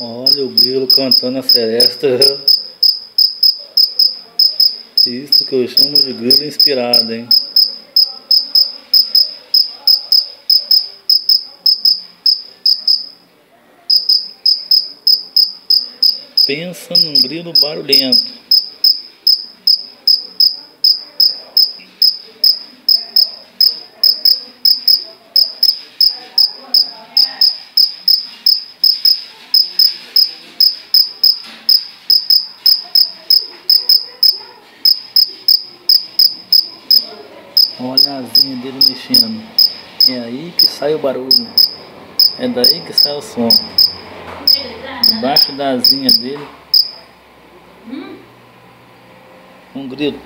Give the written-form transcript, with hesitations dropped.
Olha o grilo cantando a seresta. Isso que eu chamo de grilo inspirado, hein? Pensa num grilo barulhento. Olha a asinha dele mexendo. É aí que sai o barulho. É daí que sai o som. Debaixo da asinha dele, um grilo.